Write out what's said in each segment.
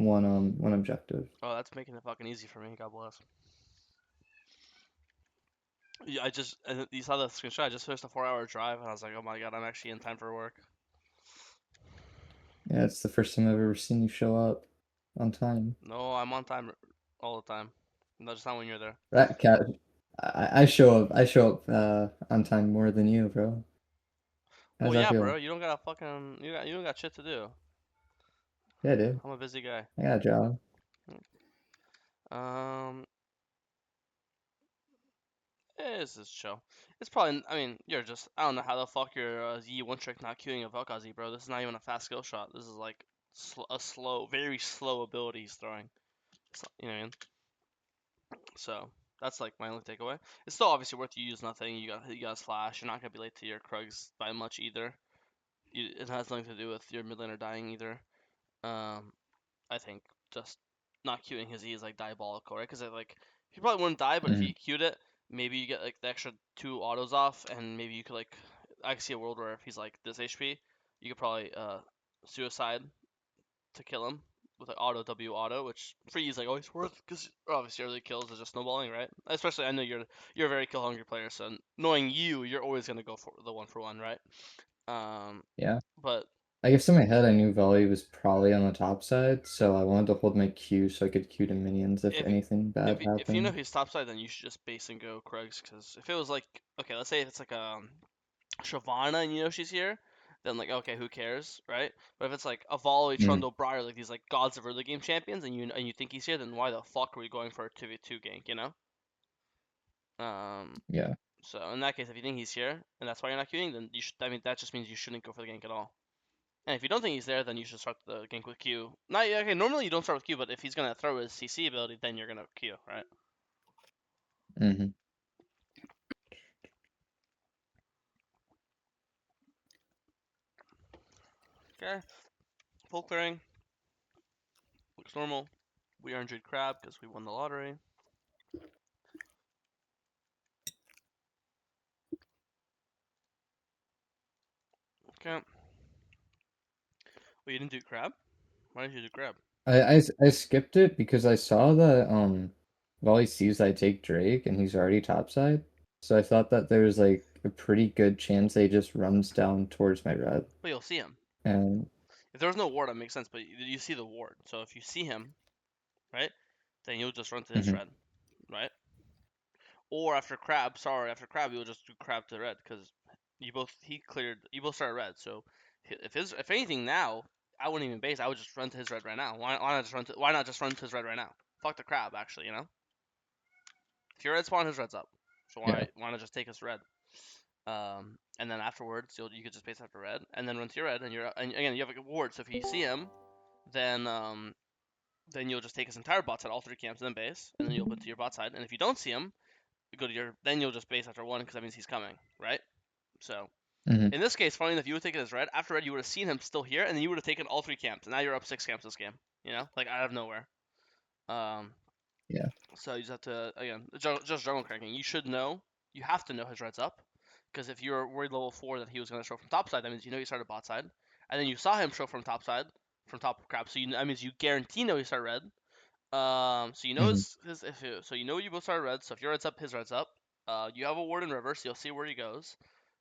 one objective. Oh, that's making it fucking easy for me. God bless. Yeah, you saw the screenshot. I just finished a 4-hour drive, and I was like, oh my god, I'm actually in time for work. Yeah, it's the first time I've ever seen you show up on time. No, I'm on time all the time. No, just not when you're there. That cat, I show up on time more than you, bro. How Well, does that yeah, bro. feel? You don't got shit to do. Yeah, dude. I'm a busy guy. I got a job. Um, this is chill. It's probably. I mean, you're just. I don't know how the fuck you're Yi one trick not queuing a Vel'Koz, bro. This is not even a fast skill shot. This is like a slow, very slow ability he's throwing. You know what I mean? So that's like my only takeaway. It's still obviously worth you use nothing. You got slash. You're not gonna be late to your Krugs by much either. It has nothing to do with your mid laner dying either. Um, I think just not queuing his E is like diabolical, right? Because like he probably wouldn't die, but if Hmm. he queued it, maybe you get like the extra 2 autos off, and maybe you could like I could see a world where if he's like this HP, you could probably suicide to kill him with like auto W auto, which for you is like always worth because obviously early kills is just snowballing, right? Especially I know you're a very kill hungry player, so knowing you're always gonna go for the 1-for-1, right? Um, Yeah. but I guess in my head I knew volley was probably on the top side, so I wanted to hold my Q so I could Q to minions if if anything bad if you know happened. he's topside, then you should just base and go Krugs. Because if it was like okay, let's say if it's like Shyvana and you know she's here, then like okay, who cares, right? But if it's like a volley, Mm, Trundle, Briar, like these like gods of early game champions, and you think he's here, then why the fuck are we going for a 2v2 gank, you know? Um, yeah. so in that case, if you think he's here and that's why you're not queuing, then you should. I mean, that just means you shouldn't go for the gank at all. And if you don't think he's there, then you should start the gank with Q. Not okay. Normally you don't start with Q, but if he's gonna throw his CC ability, then you're gonna Q, right? Hmm. Okay. Full clearing. Looks normal. We earned Jade Crab because we won the lottery. Okay. Well, you didn't do Crab? Why didn't you do Crab? I skipped it because I saw that volley sees I take Drake and he's already topside. So I thought that there was like a pretty good chance that he just runs down towards my red. But you'll see him. And If there was no ward, that makes sense, but you see the ward. So if you see him, right, then you'll just run to his mhm, red, right? Or after Crab, you'll just do Crab to red because you both started red. So if anything now, I wouldn't even base. I would just run to his red right now. Why not just run to his red right now? Fuck the Crab, actually, you know. If your red spawn, his red's up. So yeah. why not just take his red? And then afterwards, you could just base after red, and then run to your red, and again you have a ward. So if you see him, then then you'll just take his entire bot side, all 3 camps, and then base, and then you'll put to your bot side. And if you don't see him, you go to your then you'll just base after one because that means he's coming, right? So Hmm. in this case, funny enough, you would take it as red. After red, you would have seen him still here, and then you would have taken all 3 camps. And now you're up 6 camps this game. You know, like out of nowhere. Um, Yeah. so you just have to again just jungle cranking. You should know. You have to know his red's up. Because if you're worried level 4 that he was going to show from top side, that means you know he started bot side. And then you saw him show from top side, from top crab. So that means you guarantee know he started red. So you know Hmm. his if you, so you know you both started red. So if your red's up, his red's up. You have a ward in river, so you'll see where he goes.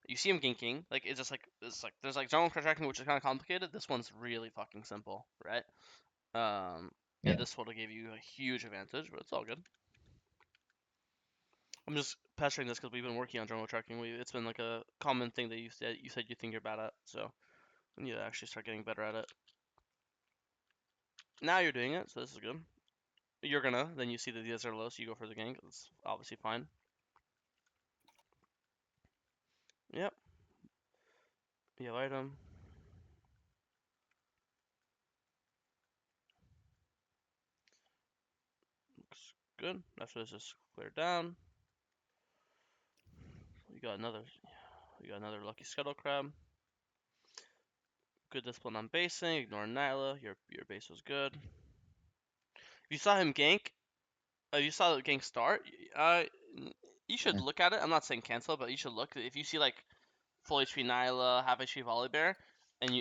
You see him ganking. Like it's like there's like jungle tracking, which is kind of complicated. This one's really fucking simple, right? And Yeah. this would have gave you a huge advantage, but it's all good. I'm just pestering this because we've been working on jungle tracking. It's been like a common thing that you said you think you're bad at. So we need to actually start getting better at it. Now you're doing it, so this is good. You're gonna then you see that the are low, so you go for the gank. That's obviously fine. Yep. You have item. Looks good. After this is cleared down. We got another lucky scuttle crab. Good discipline on basing. Ignore Nyla. Your base was good. If you saw him gank, you saw the gank start. You should Mm. look at it. I'm not saying cancel, but you should look. If you see like full HP Nyla, half HP Volibear, and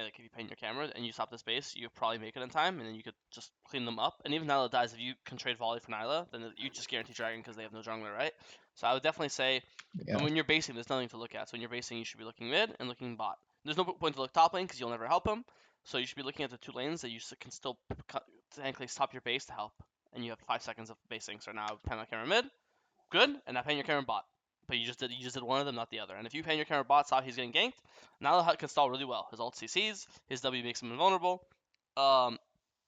like if you paint your camera and you stop this base, you probably make it in time, and then you could just clean them up. And even Nyla dies, if you can trade volley for Nyla, then you just guarantee dragon because they have no jungler, right? So I would definitely say, and Yeah. when you're basing, there's nothing to look at. So when you're basing, you should be looking mid and looking bot. There's no point to look top lane because you'll never help him. So you should be looking at the two lanes that you can still technically stop your base to help, and you have 5 seconds of basing. So now paint my camera mid, good, and now paint your camera bot. But you just did one of them, not the other. And if you paint your camera bot, saw he's getting ganked, now the Hut can stall really well. His ult CCs, his W makes him invulnerable. Um,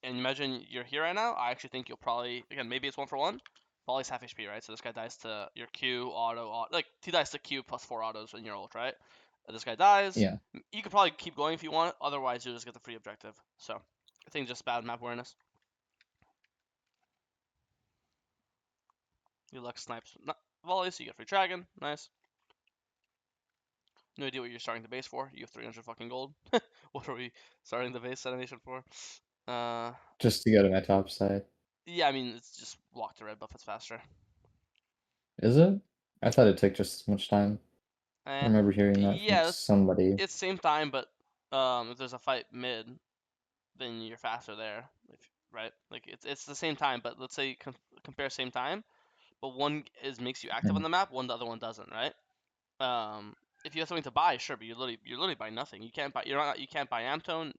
and imagine you're here right now. I actually think you'll probably, again, maybe it's 1-for-1. Volley's half HP, right? So this guy dies to your Q, auto, like he dies to Q plus 4 autos in your ult, right? This guy dies. Yeah. You could probably keep going if you want. Otherwise, you'll just get the free objective. So I think just bad map awareness. Your luck snipes volley, so you get free dragon. Nice. No idea what you're starting the base for. You have 300 fucking gold. What are we starting the base animation for? Uh, Just to go to my top side. yeah, I mean, it's just walk to red buff, it's faster. Is it? I thought it took just as much time. I Eh, remember hearing that from yeah, somebody. it's same time, but if there's a fight mid, then you're faster there, right? Like it's the same time, but let's say compare same time, but one is makes you active on Mhm. the map, the other one doesn't, right? Um, if you have something to buy, sure, but you're literally buying nothing. You can't buy Amtone.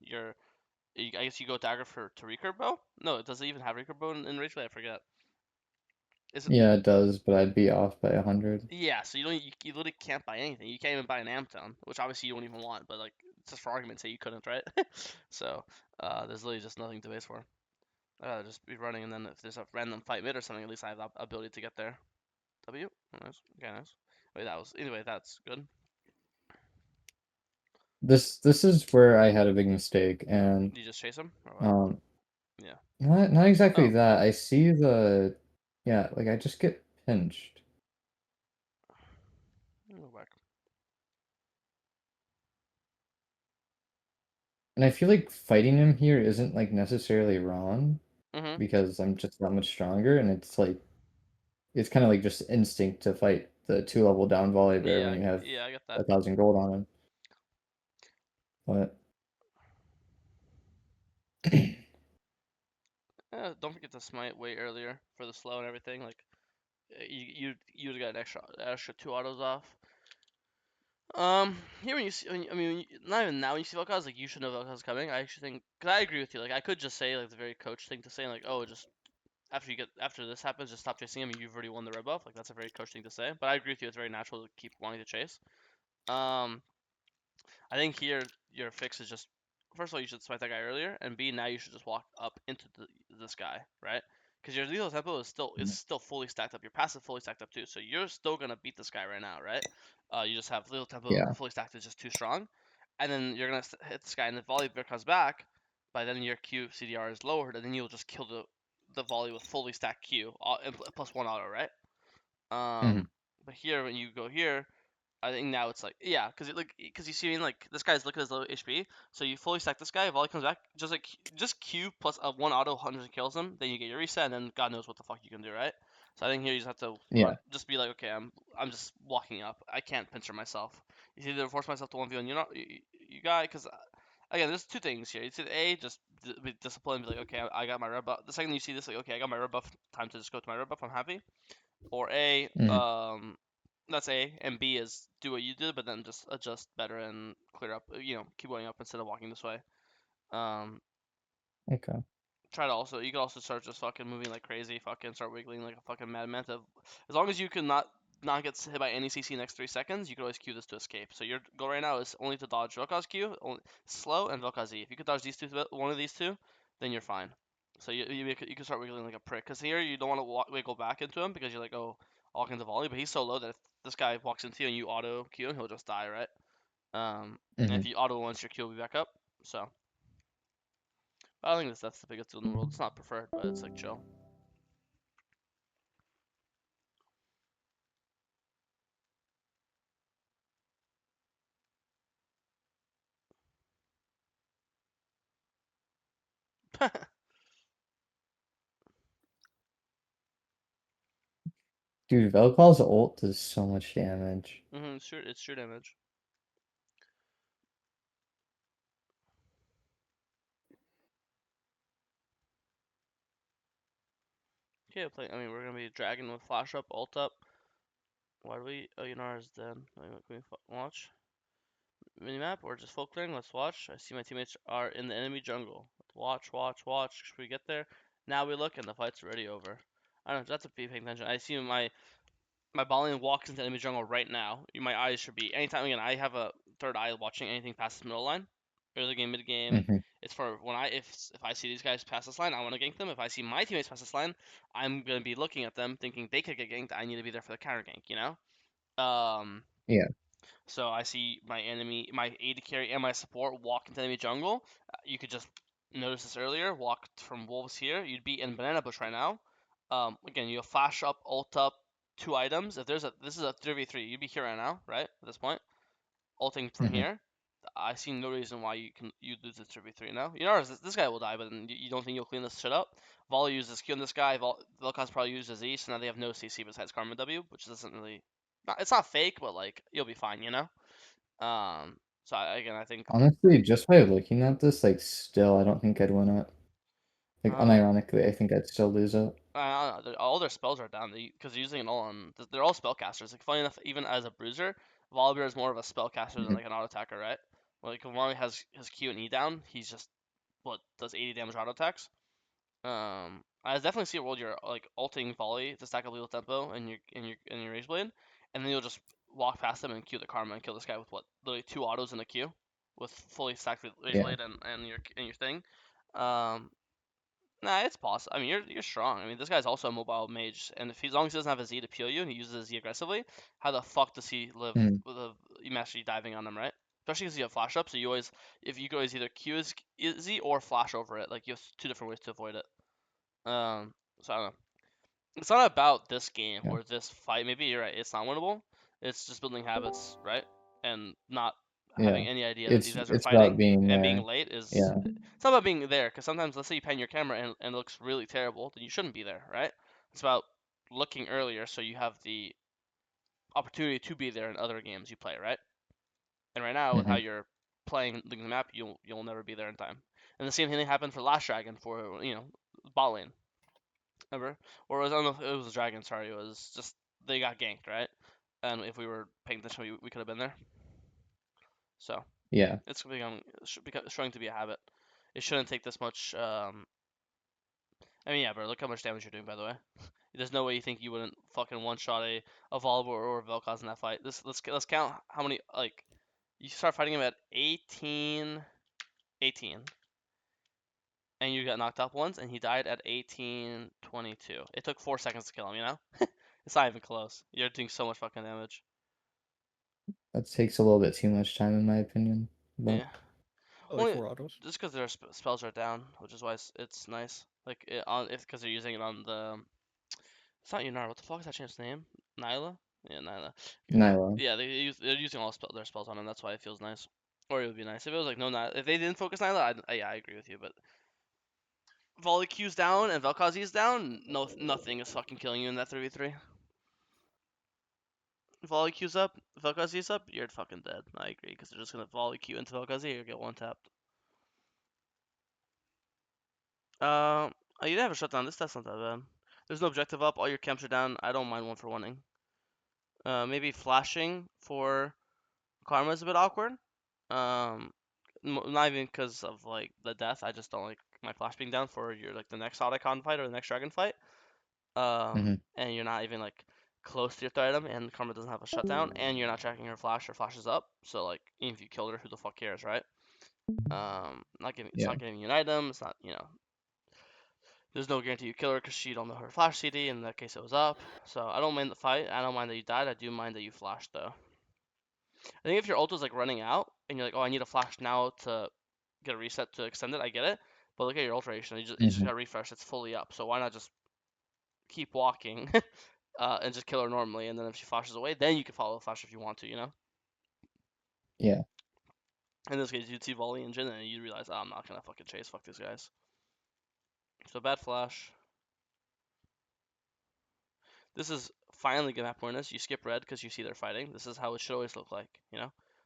I guess you go dagger for to recurve bow. No, does it even have recurve bow in Rageway? I forget. Is it? Yeah, it does, but I'd be off by 100. Yeah. So you literally can't buy anything. You can't even buy an Amtone, which obviously you don't even want. But like, just for argument's sake, you couldn't, right? So there's literally just nothing to base for. Just be running, and then if there's a random fight mid or something, at least I have the ability to get there. W. Nice. Okay, nice. Wait, anyway. That's good. This is where I had a big mistake, and You just chase him or what? um, Yeah. not exactly Oh. that. I see the, yeah, like I just get pinched. Go back. And I feel like fighting him here isn't like necessarily wrong Mhm. because I'm just that much stronger, and it's like it's kind of like just instinct to fight the 2 level down volley bear Yeah. when you have Yeah. I get that. 1,000 gold on him. But Don't forget to smite way earlier for the slow and everything. Like you'd got an extra 2 autos off. Here when you see, I mean, not even now when you see Vel'Koz, like you should know Vel'Koz coming. I actually think, cause I agree with you. Like I could just say like the very coach thing to say, like, oh, just after this happens, just stop chasing him. And you've already won the red buff. Like that's a very coach thing to say. But I agree with you. It's very natural to keep wanting to chase. Um, I think here your fix is just first of all you should smite that guy earlier, and B now you should just walk up into this guy, right? Because your lethal tempo is still fully stacked up. Your passive fully stacked up too, so you're still gonna beat this guy right now, right? You just have lethal tempo yeah. fully stacked is just too strong, and then you're gonna hit this guy, and the volley bear comes back. By then your Q CDR is lowered, and then you'll just kill the volley with fully stacked Q and plus one auto, right? Mhm. But here when you go here, I think now it's like yeah, because you see, I mean, like this guy's looking at his low HP, so you fully stack this guy. If all he comes back, just Q plus one auto 100 kills him, then you get your reset, and then God knows what the fuck you can do, right? So I think here you just have to Yeah. just be like, okay, I'm just walking up. I can't pincer myself. It's either force myself to 1v1, you guy, because again, there's two things here. It's A, just be disciplined, be like, okay, I got my red buff. The second you see this, like, okay, I got my red buff, time to just go to my red buff. I'm happy. Or A, Mhm. that's A, and B is do what you did, but then just adjust better and clear up. Keep going up instead of walking this way. Um, Okay. try to also you can also start just fucking moving like crazy, fucking start wiggling like a fucking madman. As long as you can not get hit by any CC next 3 seconds, you can always Q this to escape. So your goal right now is only to dodge Vel'Koz Q, only, slow, and Vel'Koz Z. If you could dodge these two, one of these two, then you're fine. So you can start wiggling like a prick. Cause here you don't want to wiggle back into him because you're like, oh, all kinds of volley, but he's so low that if this guy walks into you and you auto Q him, he'll just die, right? And if Mhm. you auto once, your Q will be back up. So I don't think that's the biggest deal in the world. It's not preferred, but it's like chill. Dude, Vel'Koz's ult does so much damage. It's true damage. Yeah, play. I mean, we're gonna be dragging with flash up, ult up. Why do we? Oh, Yunar's dead. Can we watch minimap or just full clearing? Let's watch. I see my teammates are in the enemy jungle. Watch, watch, watch. Should we get there? Now we look and the fight's already over. I don't know. That's a be paying attention. I see my Balian walks into enemy jungle right now. My eyes should be anytime again. I have a third eye watching anything past this middle line. Early game, mid game. Hmm. It's for when if I see these guys pass this line, I want to gank them. If I see my teammates pass this line, I'm gonna be looking at them, thinking they could get ganked. I need to be there for the counter gank. You know. Yeah. So I see my enemy, my AD carry, and my support walk into enemy jungle. You could just notice this earlier. Walk from wolves here. You'd be in banana bush right now. Again, you have flash up, ult up, two items. If there's a this is a 3v3, you'd be here right now, right? At this point, ulting from Hmm. here. I see no reason why you lose this 3v3 now. You know this guy will die, but then you don't think you'll clean this shit up. Vol uses Q on this guy. Vel'Koz probably uses E, so now they have no CC besides Karma W, which doesn't really. It's not fake, but like you'll be fine, you know. So again, I think Honestly, just by looking at this, like, still, I don't think I'd win it. Like, uh, unironically, I think I'd still lose it. I don't know, all their spells are down because they're using it all on. They're all spellcasters. Like funny enough, even as a bruiser, Volibear is more of a spellcaster than Hmm. like an auto attacker, right? Like when Wally has his Q and E down, he's just what does 80 damage auto attacks. I definitely see a world you're like ulting volley to stack up lethal tempo and your rage blade, and then you'll just walk past them and Q the karma and kill this guy with what literally two autos in the Q, with fully stacked rage Yeah. blade and your thing. Um, nah, it's possible. I mean, you're strong. I mean, this guy's also a mobile mage, and if he, as long as he doesn't have a Z to peel you and he uses his Z aggressively, how the fuck does he live Mm. with a you mastery diving on him, right? Especially because you have flash up, so you always if you could always either Q his Z or flash over it. Like you have two different ways to avoid it. Um, so I don't know. It's not about this game Yeah. or this fight. Maybe you're right. It's not winnable. It's just building habits, right? And not Yeah. having any idea that these It's guys are it's about fighting being and being there. late is. Yeah. It's not about being there because sometimes, let's say you pan your camera and it looks really terrible, then you shouldn't be there, right? It's about looking earlier so you have the opportunity to be there in other games you play, right? And right now, with how Hmm. you're playing the map, you'll never be there in time. And the same thing happened for Last Dragon for bot lane. Remember? Or I don't know if it was a dragon. Sorry, it was just they got ganked, right? And if we were paying attention, we could have been there. So Yeah. it's starting to be a habit. It shouldn't take this much. I mean, yeah, bro. Look how much damage you're doing, by the way. There's no way you think you wouldn't fucking one shot a Volleyball or a Vel'Koz in that fight. Let's count how many like you start fighting him at 18, and you got knocked up once, and he died at 18:22. It took 4 seconds to kill him. You know, it's not even close. You're doing so much fucking damage. That takes a little bit too much time, in my opinion. But Yeah. Like Only four autos. just because their spells are down, which is why it's nice. Like on if because they're using it on the. It's not Yunar. What the fuck is that champ's name? Nyla. Yeah, Nyla. Nyla. Yeah, they're using all their spells on him. That's why it feels nice. Or it would be nice if it was like no Nyla. If they didn't focus Nyla, yeah, I agree with you. But volley Q's down and Vel'Koz down, no nothing is fucking killing you in that 3v3. Volley Q's up, Vel'Koz up, you're fucking dead. I agree because they're just gonna volley Q into Vel'Koz or get one tapped. Oh, you didn't have a shutdown. That's not that bad. There's no objective up. All your camps are down. I don't mind one for winning. Maybe flashing for Karma is a bit awkward. Um, not even because of like the death. I just don't like my flash being down for your like the next odd icon fight or the next dragon fight. Hmm. And you're not even like close to your third item, and Karma doesn't have a shutdown, and you're not tracking her flash. Her flash is up, so like even if you killed her, who the fuck cares, right? Not giving it's Yeah. not giving you an item. It's not there's no guarantee you kill her because she don't know her flash CD. In that case, it was up. So I don't mind the fight. I don't mind that you died. I do mind that you flashed though. I think if your ult is like running out and you're like, oh, I need a flash now to get a reset to extend it, I get it. But look at your ult duration. You just Hmm. got refresh. It's fully up. So why not just keep walking and just kill her normally? And then if she flashes away, then you can follow the flash if you want to. Yeah. In this case, you'd see volley engine and you realize, oh, I'm not gonna fucking chase. Fuck these guys. So bad flash. This is finally gonna happen. You skip red because you see they're fighting. This is how it should always look like.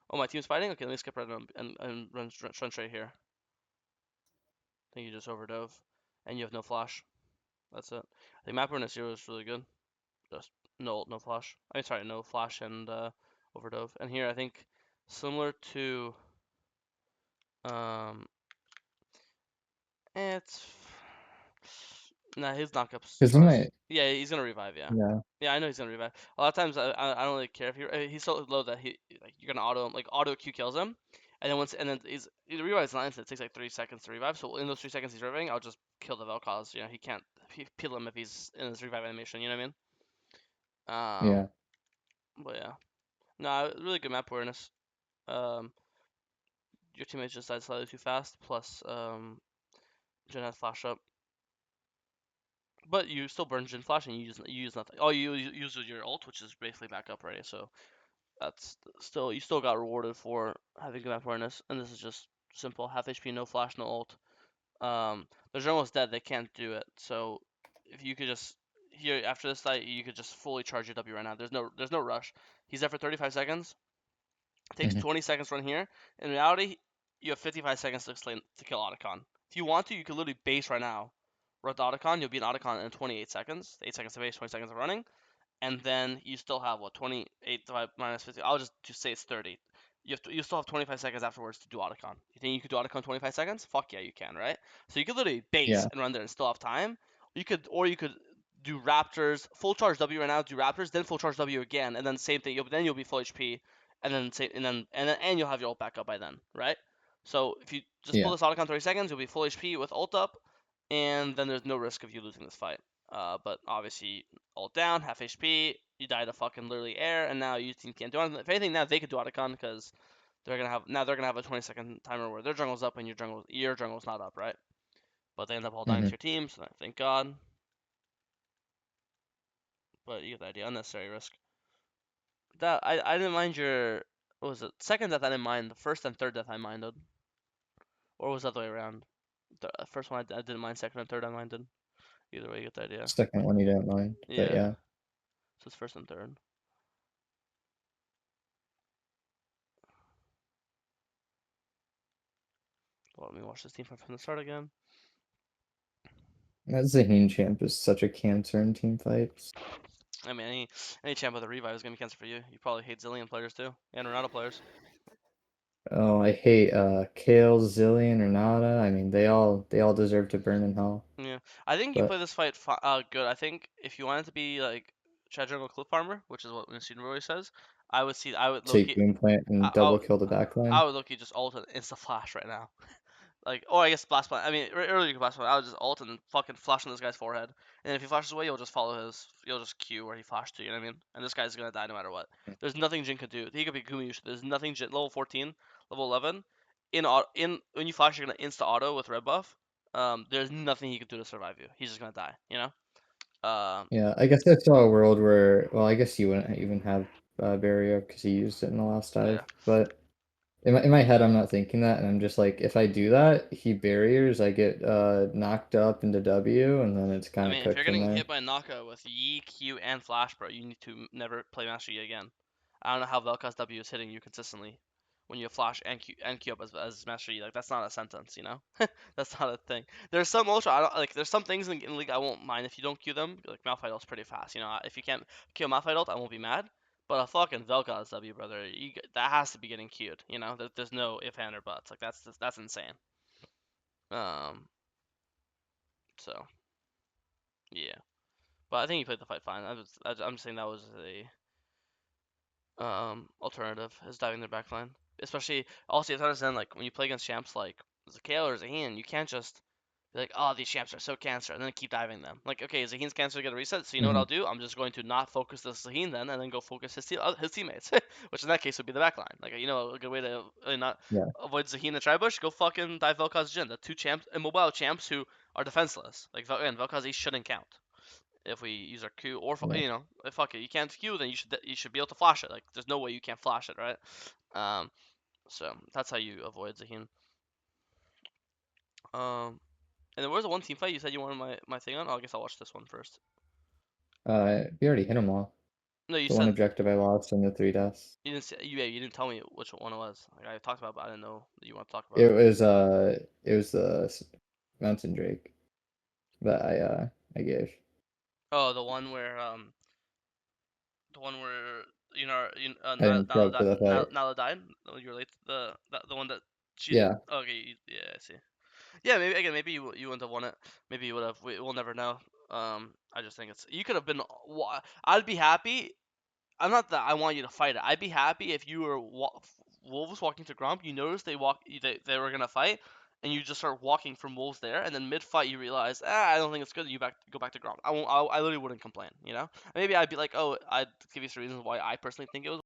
Oh, my team's fighting? Okay, let me skip red and run straight here. I think you just overdove. And you have no flash. That's it. I think map awareness 0 is really good. Just no ult, no flash. I mean, sorry, no flash and overdove. And here I think similar to um, it's nah, his knockup's Because he trust. might, Yeah, he's gonna revive. Yeah, yeah, yeah, I know he's gonna revive. A lot of times I don't really care if he's so low that he like you're gonna auto Q kills him, and then once and then he revives lines. It takes like 3 seconds to revive. So in those 3 seconds he's reviving, I'll just kill the Vel'Koz. You know, he can't peel him if he's in his revive animation. You know what I mean? yeah. But yeah, no, really good map awareness. Um, your teammates just died slightly too fast. Plus, Jhin has flash up. But you still burn Jhin Flash and you use nothing. Oh, you use your ult, which is basically back up already. So that's still you still got rewarded for having good map awareness. And this is just simple: half HP, no flash, no ult. There's almost dead. They can't do it. So if you could just here after this fight, you could just fully charge your W right now. There's no rush. He's there for 35 seconds. It takes Hmm. 20 seconds to run here. In reality, you have 55 seconds to explain to kill Otacon. If you want to, you could literally base right now. Run the Otacon, you'll be an Otacon in 28 seconds. 8 seconds to base, 20 seconds of running. And then you still have what 28 divided minus 50. I'll just say it's 30. You still have 25 seconds afterwards to do Otacon. You think you could do Otacon 25 seconds? Fuck yeah, you can, right? So you could literally base Yeah, and run there and still have time. You could do Raptors, full charge W right now, do Raptors, then full charge W again, and then same thing. Then you'll be full HP, and then say, and you'll have your ult back up by then, right? So if you just pull yeah. this Otacon 30 seconds, you'll be full HP with ult up, and then there's no risk of you losing this fight. But obviously ult down, half HP, you die to fucking literally air, and now you team can't do anything. If anything, now they could do Otacon because they're gonna have a 20-second timer where their jungle's up and your jungle's not up, right? But they end up all dying to Hmm. your team, so thank God. But you get the idea. Unnecessary risk. That I didn't mind your what was it? Second death I didn't mind. The first and third death I minded, or was that the way around? The first one I didn't mind. Second and third I minded. Either way, you get the idea. Second one you don't mind, but Yeah. yeah. So it's first and third. Well, let me watch this team from the start again. That Zaheen champ is such a cancer in team fights. I mean, any champ with a revive is gonna be cancer for you. You probably hate Zillion players too, and Ronaldo players. Oh, I hate Kale, Zillion, Renata. I mean, they all deserve to burn in hell. Yeah, I think you But play this fight good. I think if you wanted to be like Chad Jungle Cliff Farmer, which is what Machine always says, I would take Loki, boom plant and double kill the backline. I would Loki just ult and insta flash right now. Like, or I guess blast plant. I mean, earlier you could blast plant. I would just ult and fucking flash on this guy's forehead, and if he flashes away, you'll just follow his. You'll just Q where he flashed to. You know what I mean? And this guy's gonna die no matter what. There's nothing Jin could do. He could be Gumayushi. There's nothing Jin level 14, level 11. In when you flash, you're gonna insta auto with red buff. There's nothing he could do to survive you. He's just gonna die. You know? Yeah, I guess I saw a world where, well, I guess you wouldn't even have barrier because he used it in the last Yeah. dive. But in my head, I'm not thinking that, and I'm just like, if I do that, he barriers, I get knocked up into W, and then it's I kind of mean, if cooked you're from getting there. hit by knockout with Yi, Q, and Flash, bro, you need to never play MasterYi again. I don't know how Vel'Koz W is hitting you consistently when you have Flash and Q up as MasterYi. Like that's not a sentence, you know? That's not a thing. There's some ultra. I don't like. There's some things in League I won't mind if you don't Q them. Like Malphite ult's pretty fast. You know, if you can't Q Malphite ult, I won't be mad. But a fucking Vel'Koz W, brother, that has to be getting queued. You know, there's no if and or buts. Like that's insane. Um. So yeah. But I think he played the fight fine. I'm just saying that was a alternative is diving their backline. Especially also you have to understand like when you play against champs like Zakale or Zahin, you can't just be like, oh these champs are so cancer and then keep diving them. Like okay, Zahin's cancer get a reset, so you know what Hmm. I'll do? I'm just going to not focus the Zahin then and then go focus his teammates. Which in that case would be the backline. Like you know a good way to not Yeah, avoid Zahin and Tribush, go fucking dive Vel'Koz Jhin. The two champs immobile champs who are defenseless. Like and Vel'Koz shouldn't count if we use our Q or yeah. fuck it, you can't Q, then you should be able to flash it. Like there's no way you can't flash it, right? Um, so that's how you avoid Zahin. And then where's the one team fight you said you wanted my thing on? Oh, I guess I'll watch this one first. We already hit them all. No, you The one said objective I lost and the three deaths. you didn't say, you didn't tell me which one it was. Like I talked about, it, but I didn't know that you want to talk about It it. was it was the mountain drake that I I gave. Oh, the one where I didn't show up to the fight. Nala died. You're late. The one that she. Yeah, Okay, yeah, I see. Yeah, maybe again, maybe you wouldn't have won it. Maybe you would have. We'll never know. I just think it's you could have been. I'd be happy. I'm not that I want you to fight it. I'd be happy if you were wolves walking to Gromp. You noticed they were gonna fight, and you just start walking from wolves there, and then mid fight you realize, I don't think it's good. You go back to Gromp. I won't. I literally wouldn't complain. You know. Maybe I'd be like, oh, I'd give you some reasons why I personally think it was